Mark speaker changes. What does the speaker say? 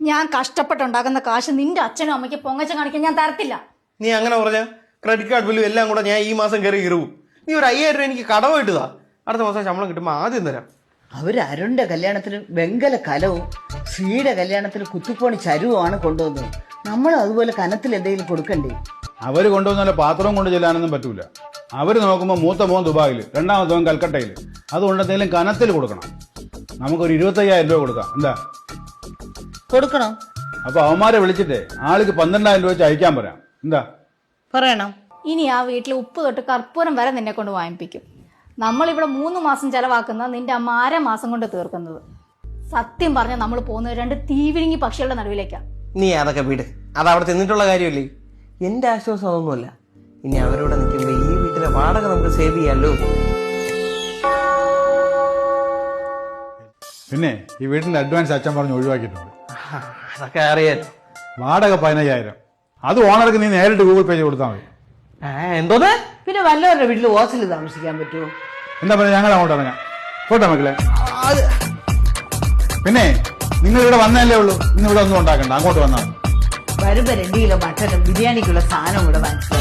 Speaker 1: ഞാൻ കഷ്ടപ്പെട്ടുണ്ടാക്കുന്ന കാശ് നിന്റെ അച്ഛനും അമ്മയ്ക്ക് പൊങ്ങച്ച കാണിക്കാൻ ഞാൻ തരത്തില്ല.
Speaker 2: നീ അങ്ങനെ പറഞ്ഞ ക്രെഡിറ്റ് കാർഡ് ബില്ലും എല്ലാം കൂടെ ഞാൻ ഈ മാസം കയറി കയറും. നീ ഒരു 5000 രൂപ എനിക്ക് കടമായിട്ടതാ. അടുത്ത മാസം ശമ്പളം കിട്ടുമ്പോൾ ആദ്യം തരാം.
Speaker 3: അവർ അരുണിന്റെ കല്യാണത്തിന് വെങ്കല കലവും ശ്രീയുടെ കല്യാണത്തിന് കുത്തിപ്പോണി ചരുവുമാണ് കൊണ്ടുവന്നത്. നമ്മളും അതുപോലെ കനത്തിൽ എന്തെങ്കിലും കൊടുക്കണ്ടേ?
Speaker 4: അവര് കൊണ്ടുവന്ന പാത്രവും കൊണ്ട് ചെല്ലാനൊന്നും പറ്റൂല. അവര് നോക്കുമ്പോൾ മൂത്ത മോൻ ദുബായിൽ, രണ്ടാമത്തെ മോൻ കൽക്കട്ടയിൽ. അതുകൊണ്ട് എന്തെങ്കിലും കനത്തിൽ കൊടുക്കണം. നമുക്കൊരു 25,000 രൂപ കൊടുക്കാം. എന്താ
Speaker 3: കൊടുക്കണം?
Speaker 4: അപ്പൊ അവന്മാരെ വിളിച്ചിട്ടേ ആൾക്ക് 12,000 രൂപ വെച്ച് അയക്കാൻ പറയാം. എന്താ
Speaker 3: പറയണം?
Speaker 1: ഇനി ആ വീട്ടിൽ ഉപ്പ് തൊട്ട് കർപ്പൂരം വരെ നിന്നെ കൊണ്ട് വാങ്ങിപ്പിക്കും. നമ്മളിവിടെ 3 മാസം ചെലവാക്കുന്നത് നിന്റെ അമ്മ 1/2 മാസം കൊണ്ട് തീർക്കുന്നത്. സത്യം പറഞ്ഞാൽ നമ്മൾ പോകുന്നത് 2 തീവിഴുങ്ങി പക്ഷികളുടെ നടുവിലേക്കാണ്.
Speaker 2: നീ അതൊക്കെ വീട്, അത് അവിടെ ചെന്നിട്ടുള്ള കാര്യമല്ലേ. എന്റെ ആശ്വാസം അതൊന്നുമല്ല. ഇനി അവരോട് നിൽക്കുമ്പോ ഈ വീട്ടിലെ വാടക നമുക്ക് സേവ് ചെയ്യാലോ.
Speaker 4: പിന്നെ ഈ വീട്ടിന്റെ അഡ്വാൻസ് അച്ഛൻ പറഞ്ഞ് ഒഴിവാക്കിയിട്ടുണ്ട്.
Speaker 2: അതൊക്കെ അറിയാം.
Speaker 4: വാടക 15,000. അത് ഓണർക്ക് നീ നേരിട്ട് ഗൂഗിൾ പേ ചെയ്ത് കൊടുത്താൽ മതി.
Speaker 2: എന്തോന്ന്?
Speaker 3: പിന്നെ വല്ലവരുടെ വീട്ടിൽ ഹോസ്റ്റലിൽ താമസിക്കാൻ പറ്റുമോ?
Speaker 4: എന്താ പറയുക, ഞങ്ങൾ അങ്ങോട്ട് ഇറങ്ങാം. പോട്ടെ മക്കളെ. പിന്നെ നിങ്ങൾ ഇവിടെ വന്നല്ലേ ഉള്ളൂ, ഇന്ന് ഇവിടെ ഒന്നും ഉണ്ടാക്കണ്ട, അങ്ങോട്ട് വന്നാൽ
Speaker 3: വരുമ്പോ 2 കിലോ മട്ടനും ബിരിയാണിക്കുള്ള സാധനം ഇവിടെ വാങ്ങിച്ചു.